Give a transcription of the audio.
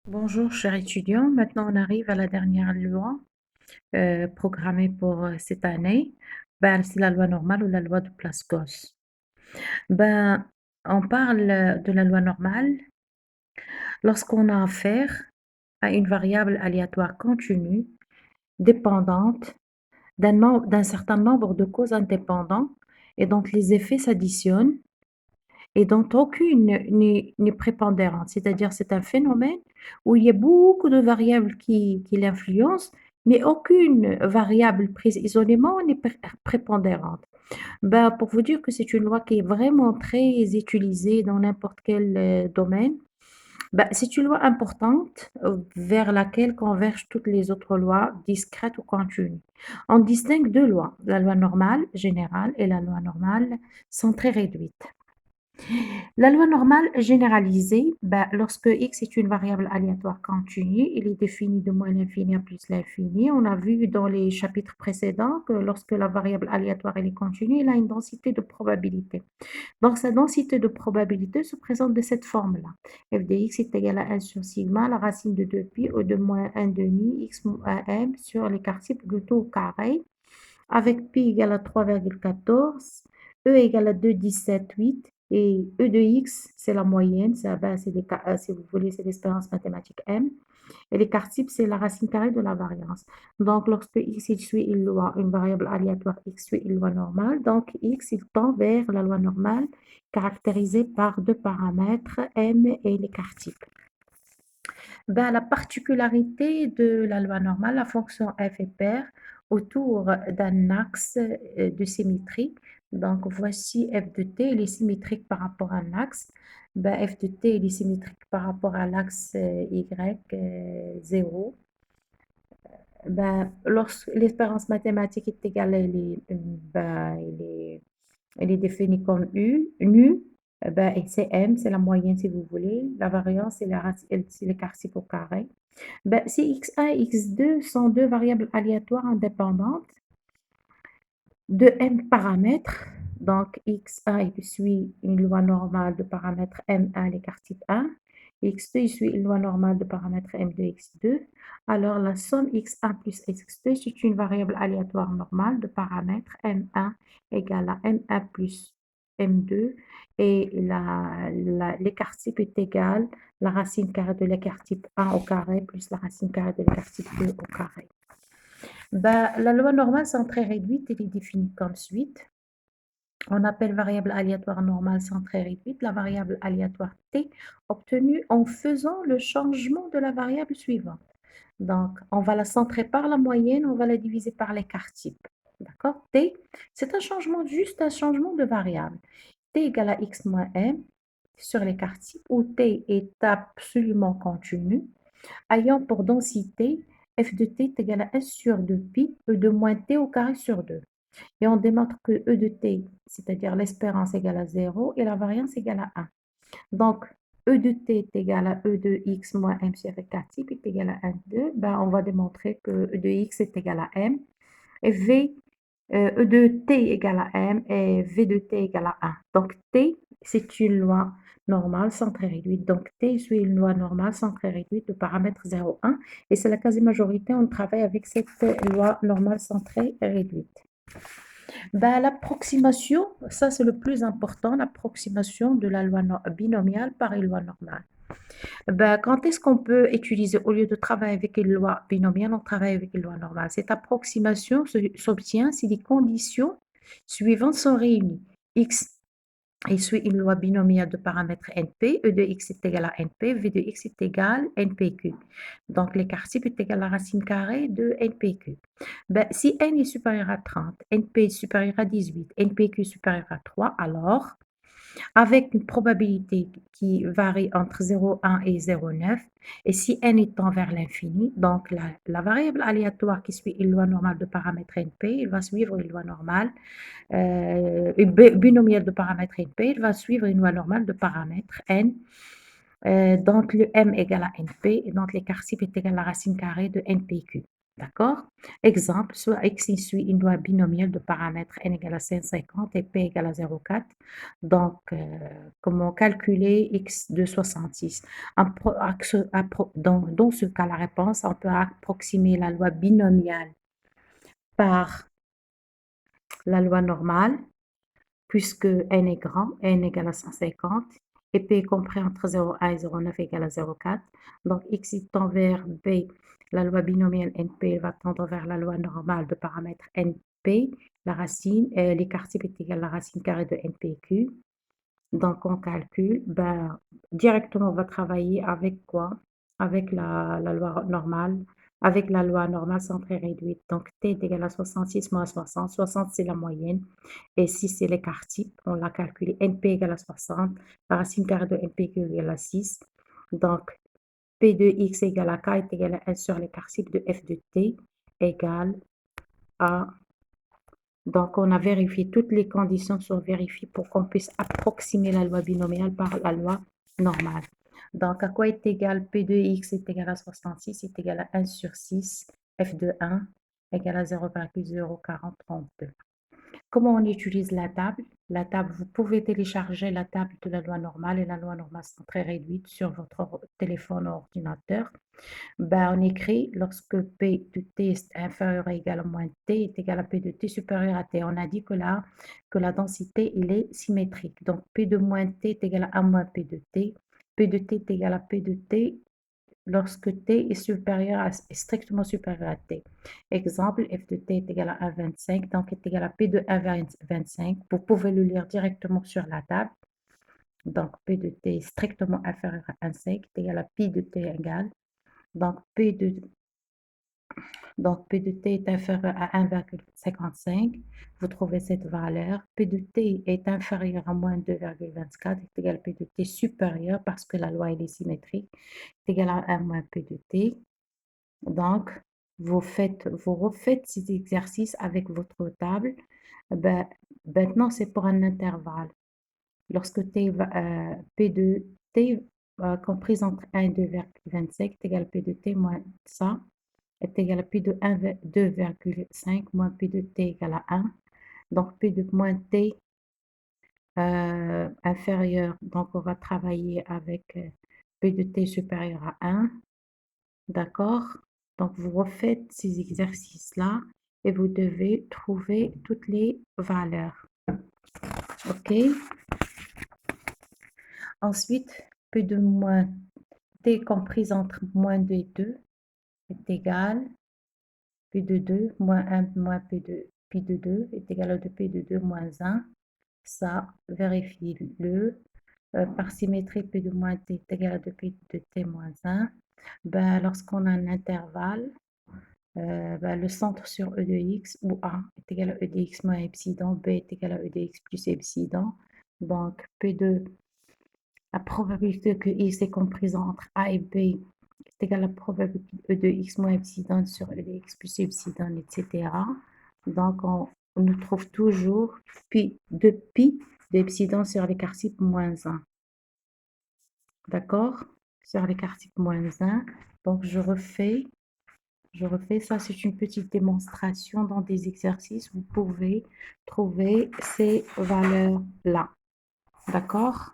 Bonjour, chers étudiants. Maintenant, on arrive à la dernière loi programmée pour cette année. Ben, c'est la loi normale ou la loi de Place-Gauss. Ben, on parle de la loi normale lorsqu'on a affaire à une variable aléatoire continue, dépendante d'un certain nombre de causes indépendantes, et donc les effets s'additionnent et dont aucune n'est prépondérante. C'est-à-dire, c'est un phénomène où il y a beaucoup de variables qui l'influencent, mais aucune variable prise isolément n'est prépondérante. Ben, pour vous dire que c'est une loi qui est vraiment très utilisée dans n'importe quel domaine, ben, c'est une loi importante vers laquelle convergent toutes les autres lois discrètes ou continues. On distingue deux lois, la loi normale générale et la loi normale centrée réduite. La loi normale généralisée, ben, lorsque x est une variable aléatoire continue, il est défini de moins l'infini à plus l'infini. On a vu dans les chapitres précédents que lorsque la variable aléatoire elle est continue, elle a une densité de probabilité. Donc, sa densité de probabilité se présente de cette forme-là. F de x est égal à 1 sur sigma, la racine de 2pi au de moins 1 demi, x moins m sur l'écart type de tout au carré, avec pi égale à 3,14, e égale à 2,17,8 et e de x, c'est la moyenne, ben, si vous voulez, c'est l'espérance mathématique m. Et l'écart type, c'est la racine carrée de la variance. Donc, lorsque x il suit une variable aléatoire x suit une loi normale, donc x il tend vers la loi normale caractérisée par deux paramètres m et l'écart type. Ben, la particularité de la loi normale, la fonction f est paire autour d'un axe de symétrie. Donc, voici f de t, il est symétrique par rapport à un axe. Ben, f de t, il est symétrique par rapport à l'axe y, 0. Ben, lorsque l'espérance mathématique est égale, ben, elle est définie comme U, nu, ben, et c'est M, c'est la moyenne si vous voulez. La variance, c'est l'écart type au carré. Ben, si x1 et x2 sont deux variables aléatoires indépendantes de m paramètres, donc x1 il suit une loi normale de paramètre m1 l'écart type 1, x2 il suit une loi normale de paramètre m2 x2, alors la somme x1 plus x2 c'est une variable aléatoire normale de paramètre m1 égale à m1 plus m2 et l'écart type est égal à la racine carrée de l'écart type 1 au carré plus la racine carrée de l'écart type 2 au carré. Ben, la loi normale centrée réduite, elle est définie comme suit. On appelle variable aléatoire normale centrée réduite la variable aléatoire t obtenue en faisant le changement de la variable suivante. Donc, on va la centrer par la moyenne, on va la diviser par l'écart type. D'accord? T, c'est un changement, juste un changement de variable. T égale à x moins m sur l'écart type, où t est absolument continu, ayant pour densité f de t est égal à 1 sur 2pi, e de moins t au carré sur 2. Et on démontre que e de t, c'est-à-dire l'espérance égale à 0 et la variance égale à 1. Donc, e de t est égal à e de x moins m sur l'écart type est égal à 1, 2. Ben, on va démontrer que e de x est égal à m. Et v, e de t égale à m et v de t égale à 1. Donc, t, c'est une loi normale centrée réduite. Donc, t suit une loi normale centrée réduite de paramètre 0, 1. Et c'est la quasi-majorité, on travaille avec cette loi normale centrée réduite. Ben, l'approximation, ça c'est le plus important, l'approximation de la loi binomiale par une loi normale. Ben, quand est-ce qu'on peut utiliser, au lieu de travailler avec une loi binomiale, on travaille avec une loi normale? Cette approximation s'obtient si les conditions suivantes sont réunies. X il suit une loi binomiale de paramètres NP, E de x est égal à NP, V de x est égal à NPQ. Donc, l'écart type est égal à la racine carrée de NPQ. Ben, si n est supérieur à 30, NP est supérieur à 18, NPQ est supérieur à 3, alors avec une probabilité qui varie entre 0,1 et 0,9. Et si n tend vers l'infini, donc la variable aléatoire qui suit une loi normale de paramètre NP, il va suivre une loi normale, une binomiale de paramètre NP, il va suivre une loi normale de paramètre n. Donc le m égale à np, et donc l'écart type est égal à la racine carrée de npq. D'accord? Exemple, soit X suit une loi binomiale de paramètres n égale à 150 et p égale à 0,4. Donc, comment calculer X de 66? Dans ce cas, la réponse, on peut approximer la loi binomiale par la loi normale, puisque n est grand, n égale à 150, et p est compris entre 0,1 et 0,9 égale à 0,4. Donc, x tend vers b, la loi binomiale np va tendre vers la loi normale de paramètre np, la racine, l'écart type est égal à la racine carrée de npq. Donc, on calcule, ben, directement, on va travailler avec quoi? Avec la loi normale, avec la loi normale centrée réduite. Donc, t est égal à 66 moins 60. 60, c'est la moyenne. Et si c'est l'écart type, on l'a calculé, np égale à 60, la racine carrée de npq égale à 6. Donc, p de x égale à k est égal à 1 sur l'écart type de f de t égale à... Donc, on a vérifié, toutes les conditions sont vérifiées pour qu'on puisse approximer la loi binomiale par la loi normale. Donc, à quoi est égal P de x est égal à 66, est égal à 1 sur 6, f de 1 égale à 0,04032. Comment on utilise la table? La table, vous pouvez télécharger la table de la loi normale et la loi normale sont très réduites sur votre téléphone ou ordinateur. Ben, on écrit lorsque P de t est inférieur ou égal à moins t est égal à P de t supérieur à t. On a dit que la densité, il est symétrique. Donc, P de moins t est égal à 1 moins P de t. P de t est égal à P de t lorsque t est est strictement supérieur à t. Exemple, f de t est égal à 1,25, donc est égal à P de 1,25. Vous pouvez le lire directement sur la table. Donc, P de t est strictement inférieur à 1,5 est égal à pi de t égale. Donc, P de t est inférieur à 1,55. Vous trouvez cette valeur. P de t est inférieur à moins 2,24 est égal à P de t supérieur parce que la loi est symétrique est égal à 1 moins P de t. Donc, vous refaites ces exercices avec votre table. Ben, maintenant, c'est pour un intervalle. Lorsque P de t comprise entre 1 et 2,25 est égal à P de t moins ça est égal à pi de 2,5 moins pi de t égale à 1. Donc, pi de moins t inférieur, donc on va travailler avec pi de t supérieur à 1. D'accord? Donc, vous refaites ces exercices-là et vous devez trouver toutes les valeurs. OK? Ensuite, pi de moins t comprise entre moins 2 et 2 est égal P de 2 moins 1 moins pi de 2 est égal à 2 pi de 2 moins 1. Ça, vérifiez-le. Par symétrie, P de moins t est égal à 2 pi de t moins 1. Ben, lorsqu'on a un intervalle, ben, le centre sur E de x, où A est égal à E de x moins epsilon, B est égal à E de x plus epsilon. Donc, P2, la probabilité que x est comprise entre A et B est égale à la probabilité E de x moins epsilon sur E de x plus epsilon, etc. Donc, on nous trouve toujours pi de epsilon sur l'écart type moins 1. D'accord? Sur l'écart type moins 1. Donc, je refais ça. C'est une petite démonstration dans des exercices. Vous pouvez trouver ces valeurs-là. D'accord?